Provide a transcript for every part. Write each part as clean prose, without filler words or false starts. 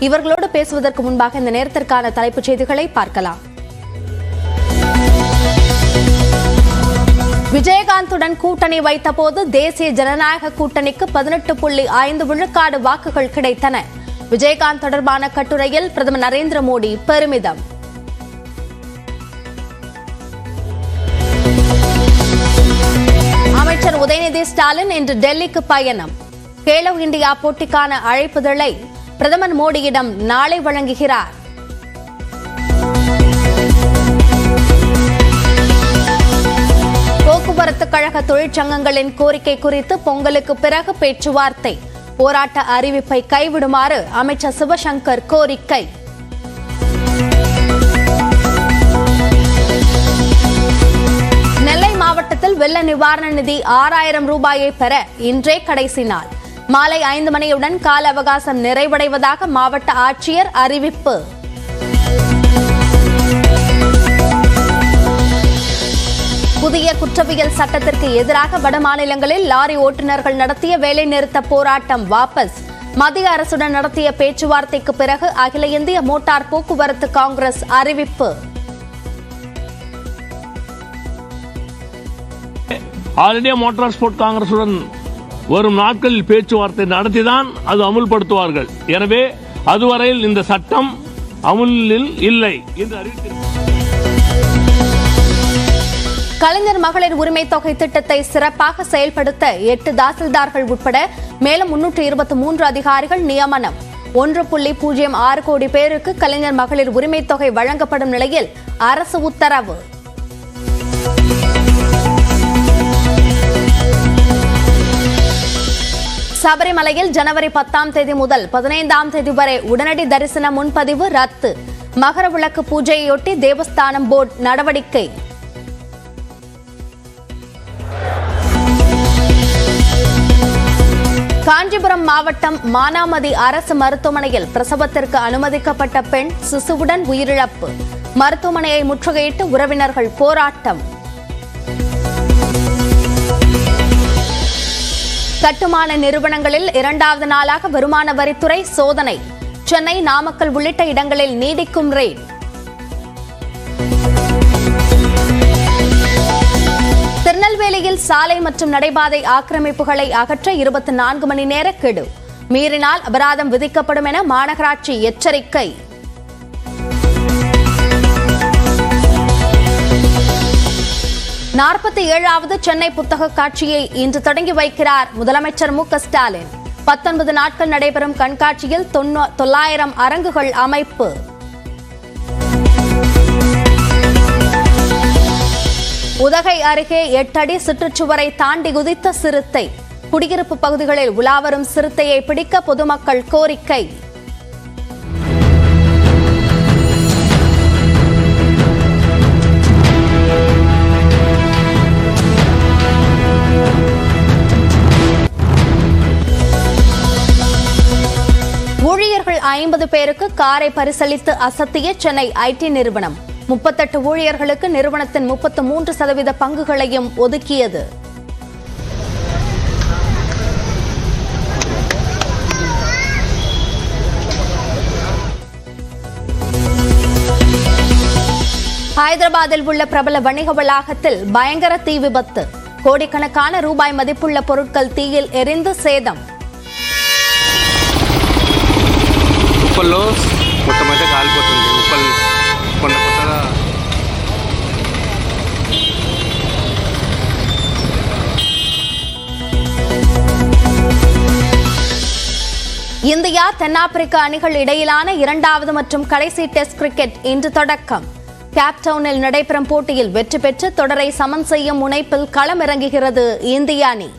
இவர்களோடு பேசுவதற்கு முன்பாக இந்த நேரத்திற்கான தலைப்புச் செய்திகளை பார்க்கலாம். விஜயகாந்துடன் கூட்டணி வைத்தபோது தேசிய ஜனநாயக கூட்டணிக்கு 18.5 விழுக்காடு வாக்குகள் கிடைத்தன. விஜயகாந்த் தொடர்பான கட்டுரையில் பிரதமர் நரேந்திர மோடி பெருமிதம். அமைச்சர் உதயநிதி ஸ்டாலின் இன்று டெல்லிக்கு பயணம். கேலோ இந்தியா போட்டிக்கான அழைப்புதழை பிரதமர் மோடியிடம் நாளை வழங்குகிறார். போக்குவரத்து கழக தொழிற்சங்கங்களின் கோரிக்கை குறித்து பொங்கலுக்கு பிறகு பேச்சுவார்த்தை. போராட்ட அறிவிப்பை கைவிடுமாறு அமைச்சர் சிவசங்கர் கோரிக்கை. நெல்லை மாவட்டத்தில் வெள்ள நிவாரண நிதி 6000 ரூபாயை பெற இன்றே கடைசி நாள். மாலை 5 மணியுடன் கால அவகாசம் நிறைவடைவதாக மாவட்ட ஆட்சியர் அறிவிப்பு. புதிய குற்றவியல் சட்டத்திற்கு எதிராக வடமாநிலங்களில் லாரி ஓட்டுநர்கள் நடத்திய வேலைநிறுத்த போராட்டம் வாபஸ். மத்திய அரசுடன் நடத்திய பேச்சுவார்த்தைக்கு பிறகு அகில இந்திய மோட்டார் போக்குவரத்து காங்கிரஸ் அறிவிப்பு. ஆல் இந்தியா மோட்டார் ஸ்போர்ட் காங்கிரசுடன் வரும் நாட்களில் பேச்சுவார்த்தை நடத்திதான் அது அமுல்படுத்துவார்கள். எனவே அதுவரையில் இந்த சட்டம் அமுலில் இல்லை என்று அறிவித்திருக்கிறார். கலைஞர் மகளிர் உரிமை தொகை திட்டத்தை சிறப்பாக செயல்படுத்த 8 தாசில்தார்கள் உட்பட மேலும் 323 அதிகாரிகள் நியமனம். 1.06 கோடி பேருக்கு கலைஞர் மகளிர் உரிமை தொகை வழங்கப்படும் நிலையில் அரசு உத்தரவு. சபரிமலையில் ஜனவரி 10ஆம் தேதி முதல் 15ஆம் தேதி வரை உடனடி தரிசன முன்பதிவு ரத்து. மகர விளக்கு பூஜையொட்டி தேவஸ்தானம் போர்டு நடவடிக்கை. காஞ்சிபுரம் மாவட்டம் மானாமதி அரசு மருத்துவமனையில் பிரசவத்திற்கு அனுமதிக்கப்பட்ட பெண் சிசுவுடன் உயிரிழப்பு. மருத்துவமனையை முற்றுகையிட்டு உறவினர்கள் போராட்டம். கட்டுமான நிறுவனங்களில் 2வது நாளாக வருமான வரித்துறை சோதனை. சென்னை, நாமக்கல் உள்ளிட்ட இடங்களில் நீடிக்கும் ரெய்ட். திருநெல்வேலியில் சாலை மற்றும் நடைபாதை ஆக்கிரமிப்புகளை அகற்ற 24 மணி நேர கெடு. மீறினால் அபராதம் விதிக்கப்படும் என மாநகராட்சி எச்சரிக்கை. வது சென்னை புத்தக காட்சியை இன்று தொடங்கி வைக்கிறார் முதலமைச்சர் மு க ஸ்டாலின். 19 நாட்கள் நடைபெறும் கண்காட்சியில் 900 அரங்குகள் அமைப்பு. உதகை அருகே 8 அடி சுற்றுச்சுவரை தாண்டி குதித்த சிறுத்தை. குடியிருப்பு பகுதிகளில் உலாவரும் சிறுத்தையை பிடிக்க பொதுமக்கள் கோரிக்கை. ஊழியர்கள் 50 பேருக்கு காரை பரிசளித்து அசத்திய சென்னை ஐடி நிறுவனம். 38 ஊழியர்களுக்கு நிறுவனத்தின் 33% பங்குகளையும் ஒதுக்கியது. ஹைதராபாத்தில் உள்ள பிரபல வணிக வளாகத்தில் பயங்கர தீ விபத்து. கோடிக்கணக்கான ரூபாய் மதிப்புள்ள பொருட்கள் தீயில் எரிந்து சேதம். இந்தியா தென்னாப்பிரிக்க அணிகள் இடையிலான 2வது மற்றும் கடைசி டெஸ்ட் கிரிக்கெட் இன்று தொடக்கம். கேப்டவுனில் நடைபெறும் போட்டியில் வெற்றி பெற்று தொடரை சமன் செய்யும் முனைப்பில் களமிறங்குகிறது இந்திய அணி.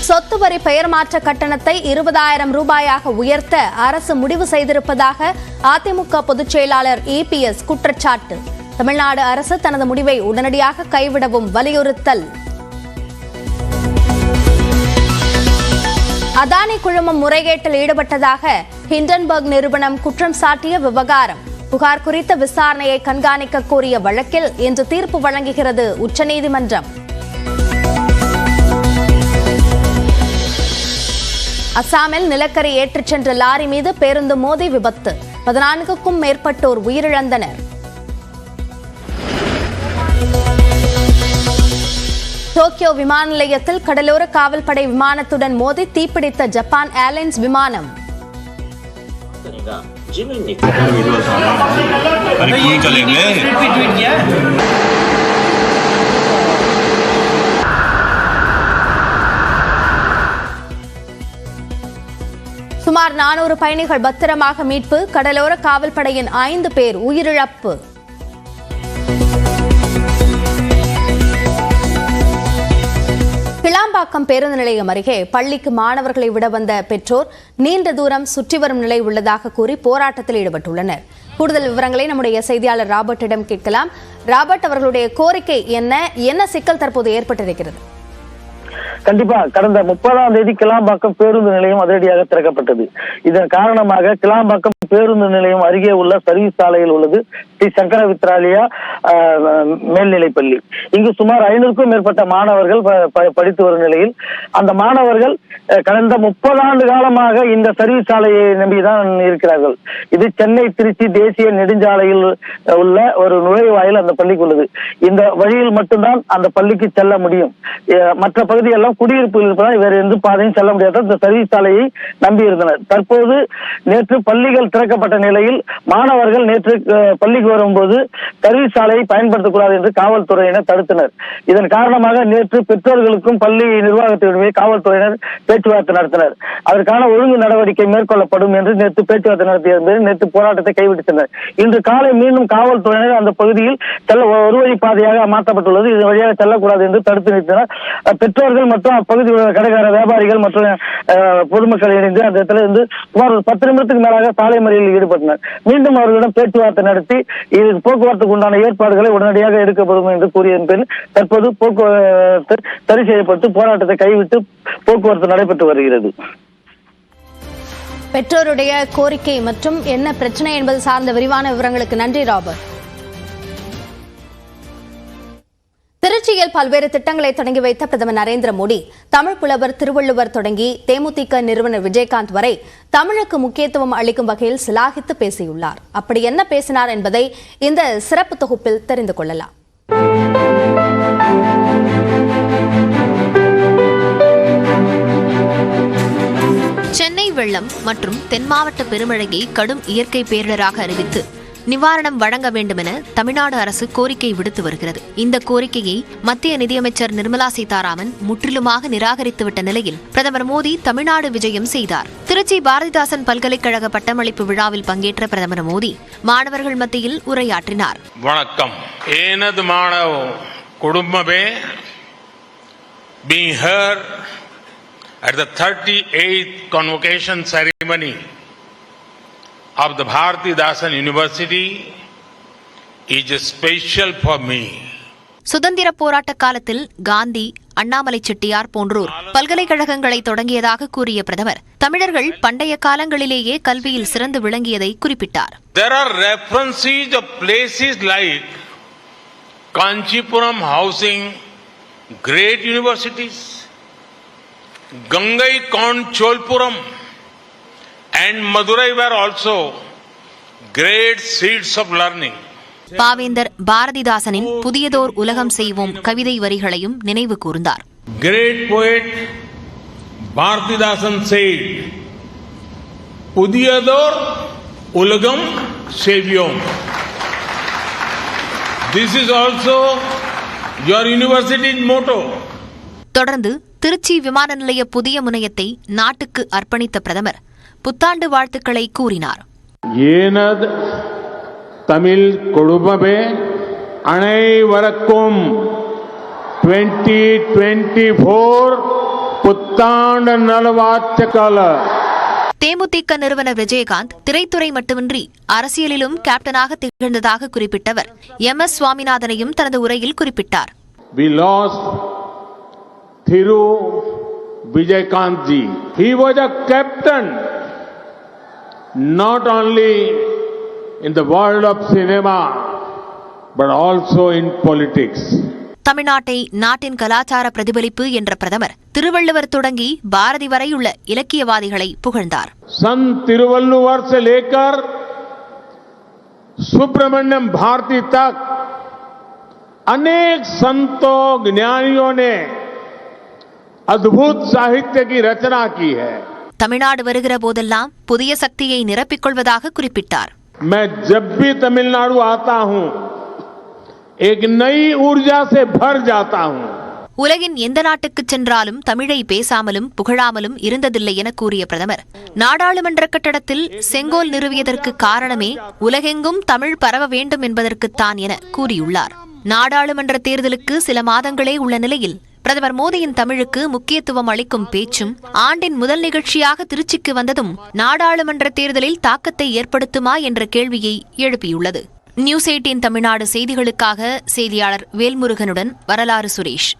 சொத்து வரி பெயர் மாற்ற கட்டணத்தை 20,000 ரூபாயாக உயர்த்த அரசு முடிவு செய்திருப்பதாக அதிமுக பொதுச் செயலாளர் EPS குற்றச்சாட்டு. தமிழ்நாடு அரசு தனது முடிவை உடனடியாக கைவிடவும் வலியுறுத்தல். அதானி குழுமம் முறைகேட்டில் ஈடுபட்டதாக ஹிண்டன்பர்க் நிறுவனம் குற்றம் சாட்டிய விவகாரம். புகார் குறித்த விசாரணையை கண்காணிக்க கோரிய வழக்கில் இன்று தீர்ப்பு வழங்குகிறது உச்சநீதிமன்றம். அசாமில் நிலக்கரி ஏற்றிச் சென்ற லாரி மீது பேருந்து மோதி விபத்து. 14க்கும் மேற்பட்டோர் உயிரிழந்தனர். டோக்கியோ விமான நிலையத்தில் கடலோர காவல்படை விமானத்துடன் மோதி தீப்பிடித்த ஜப்பான் ஏர்லைன்ஸ் விமானம். சுமார் 400 பயணிகள் பத்திரமாக மீட்பு. கடலோர காவல்படையின் 5 பேர் உயிரிழப்பு. கிளாம்பாக்கம் பேருந்து நிலையம் அருகே பள்ளிக்கு மாணவர்களை விட வந்த பெற்றோர் நீண்ட தூரம் சுற்றி வரும் நிலை உள்ளதாக கூறி போராட்டத்தில் ஈடுபட்டுள்ளனர். கூடுதல் விவரங்களை நம்முடைய செய்தியாளர் ராபர்ட்டிடம் கேட்கலாம். ராபர்ட், அவர்களுடைய கோரிக்கை என்ன சிக்கல் தற்போது ஏற்பட்டிருக்கிறது? கண்டிப்பா கடந்த 30ஆம் தேதி கிளாம்பாக்கம் பேருந்து நிலையம் அதிரடியாக திறக்கப்பட்டது. இதன் காரணமாக கிளாம்பாக்கம் பேருந்து நிலையம் அருகே உள்ள சர்வீஸ் சாலையில் உள்ளது ஸ்ரீ சங்கர வித்ராலயா மேல்நிலைப்பள்ளி. இங்கு சுமார் 500க்கும் மேற்பட்ட மாணவர்கள் படித்து வரும் நிலையில் அந்த மாணவர்கள் கடந்த 30 ஆண்டு காலமாக இந்த சர்வீஸ் சாலையை நம்பிதான் இருக்கிறார்கள். இது சென்னை திருச்சி தேசிய நெடுஞ்சாலையில் உள்ள ஒரு நுழைவாயில் அந்த பள்ளிக்கு உள்ளது. இந்த வழியில் மட்டும்தான் அந்த பள்ளிக்கு செல்ல முடியும். மற்ற பகுதியெல்லாம் குடியிருப்பு இருப்பதால் வேறு எந்த பாதையும் செல்ல முடியாத இந்த சர்வீஸ் சாலையை நம்பி இருந்தனர். தற்போது நேற்று பள்ளிகள் திறக்கப்பட்ட நிலையில் மாணவர்கள் நேற்று பள்ளிக்கு வரும்போது சர்வீஸ் சாலையை பயன்படுத்தக்கூடாது என்று காவல்துறையினர் தடுத்தனர். இதன் காரணமாக நேற்று பெற்றோர்களுக்கும் பள்ளி நிர்வாகத்தினுடைய காவல்துறையினர் பேச்சுவார்த்தை நடத்தினர். அதற்கான ஒழுங்கு நடவடிக்கை மேற்கொள்ளப்படும் என்று நேற்று பேச்சுவார்த்தை நடத்திய நேற்று போராட்டத்தை கைவிட்டனர். இன்று காலை மீண்டும் காவல்துறையினர் அந்த பகுதியில் செல்ல ஒரு வழி பாதையாக மாற்றப்பட்டுள்ளது. இது வழியாக செல்லக்கூடாது என்று தடுத்து நிறுத்தினர். பெற்றோர்கள் மற்றும் அப்பகுதியில் உள்ள கடைக்கார வியாபாரிகள் மற்றும் பொதுமக்கள் இணைந்து அந்த இடத்துல இருந்து சுமார் 10 நிமிடத்துக்கு மேலாக சாலை மறியலில் ஈடுபட்டனர். மீண்டும் அவர்களிடம் பேச்சுவார்த்தை நடத்தி இது போக்குவரத்துக்கு உண்டான ஏற்பாடுகளை உடனடியாக எடுக்கப்படும் என்று கூறிய பின் தற்போது போக்குவரத்து சரி செய்யப்பட்டு போராட்டத்தை கைவிட்டு போக்குவரத்து நடைபெற்று வருகிறது. பெற்றோருடைய கோரிக்கை மற்றும் என்ன பிரச்சனை என்பது சார்ந்த விரிவான விவரங்களுக்கு நன்றி ராபர்ட். திருச்சியில் பல்வேறு திட்டங்களை தொடங்கி வைத்த பிரதமர் நரேந்திர மோடி தமிழ் புலவர் திருவள்ளுவர் தொடங்கி தேமுதிக நிறுவனர் விஜயகாந்த் வரை தமிழுக்கு முக்கியத்துவம் அளிக்கும் வகையில் சிலாகித்து பேசியுள்ளார். அப்படி என்ன பேசினார் என்பதை இந்த சிறப்பு தொகுப்பில் தெரிந்து கொள்ளலாம். சென்னை வெள்ளம் மற்றும் தென் மாவட்ட பெருமழையை கடும் இயற்கை பேரிடராக அறிவித்து நிவாரணம் வழங்க வேண்டும் என தமிழ்நாடு அரசு கோரிக்கை விடுத்து வருகிறது. இந்த கோரிக்கையை மத்திய நிதியமைச்சர் நிர்மலா சீதாராமன் முற்றிலுமாக நிராகரித்துவிட்ட நிலையில் பிரதமர் மோடி தமிழ்நாடு விஜயம் செய்தார். திருச்சி பாரதிதாசன் பல்கலைக்கழக பட்டமளிப்பு விழாவில் பங்கேற்ற பிரதமர் மோடி மாணவர்கள் மத்தியில் உரையாற்றினார். வணக்கம். எனது மாணவ குடும்பமே being here at the 38th convocation ceremony of the Bharatidasan University is special for me. சுதந்திர போராட்ட காலத்தில் காந்தி, அண்ணாமலை செட்டியார் போன்றோர் பல்கலைக்கழகங்களை தொடங்கியதாக கூறிய பிரதமர் தமிழர்கள் பண்டைய காலங்களிலேயே கல்வியில் சிறந்து விளங்கியதை குறிப்பிட்டார். There are references of places like Kanchipuram housing great universities, Gangai Kond Cholpuram and Madurai were also great seeds of learning. பாவேந்தர் பாரதிதாசனின் புதியதோர் உலகம் செய்வோம் கவிதை வரிகளையும் நினைவு கூர்ந்தார். Great poet Bharatidasan said, புதியதோர் உலகம் செய்வோம். This is also your university's motto. தொடர்ந்து திருச்சி விமான நிலைய புதிய முனையத்தை நாட்டுக்கு அர்ப்பணித்த பிரதமர் புத்தாண்டு வாழ்த்துக்களை கூறினார். எனது தமிழ் குடும்பமே அனைவருக்கும் 2024 புத்தாண்டு நல்வாழ்த்துக்கள். தேமுதிக நிறுவனர் விஜயகாந்த் திரைத்துறை மட்டுமின்றி அரசியலிலும் கேப்டனாக திகழ்ந்ததாக குறிப்பிட்டவர் MS சுவாமிநாதனையும் தனது உரையில் குறிப்பிட்டார். We lost Thiru Vijayakanth ji. He was a captain not only in the world of cinema but also in politics. தமிழ்நாட்டை நாட்டின் கலாச்சார பிரதிபலிப்பு என்ற பிரதமர் திருவள்ளுவர் தொடங்கி பாரதி வரையுள்ள இலக்கியவாதிகளை புகழ்ந்தார். संत तिरुवल्लुवर से लेकर सुब्रमण्यम भारती तक अनेक संतों ज्ञानियों ने अद्भुत साहित्य की रचना की है. தமிழ்நாடு வருகிற போதெல்லாம் புதிய சக்தியை நிரப்பிக் கொள்வதாக குறிப்பிட்டார். मैं जब भी तमिलनाडु आता हूं एक नई ऊर्जा से भर जाता हूं. உலகின் எந்த நாட்டுக்கு சென்றாலும் தமிழை பேசாமலும் புகழாமலும் இருந்ததில்லை என கூறிய பிரதமர், நாடாளுமன்ற கட்டடத்தில் செங்கோல் நிறுவியதற்கு காரணமே உலகெங்கும் தமிழ் பரவ வேண்டும் என்பதற்குத்தான் என கூறியுள்ளார். நாடாளுமன்ற தேர்தலுக்கு சில மாதங்களே உள்ள நிலையில் பிரதமர் மோடியின் தமிழுக்கு முக்கியத்துவம் அளிக்கும் பேச்சும் ஆண்டின் முதல் நிகழ்ச்சியாக திருச்சிக்கு வந்ததும் நாடாளுமன்ற தேர்தலில் தாக்கத்தை ஏற்படுத்துமா என்ற கேள்வியை எழுப்பியுள்ளது. நியூஸ் 18 தமிழ்நாடு செய்திகளுக்காக செய்தியாளர் வேல்முருகனுடன் வரலாறு சுரேஷ்.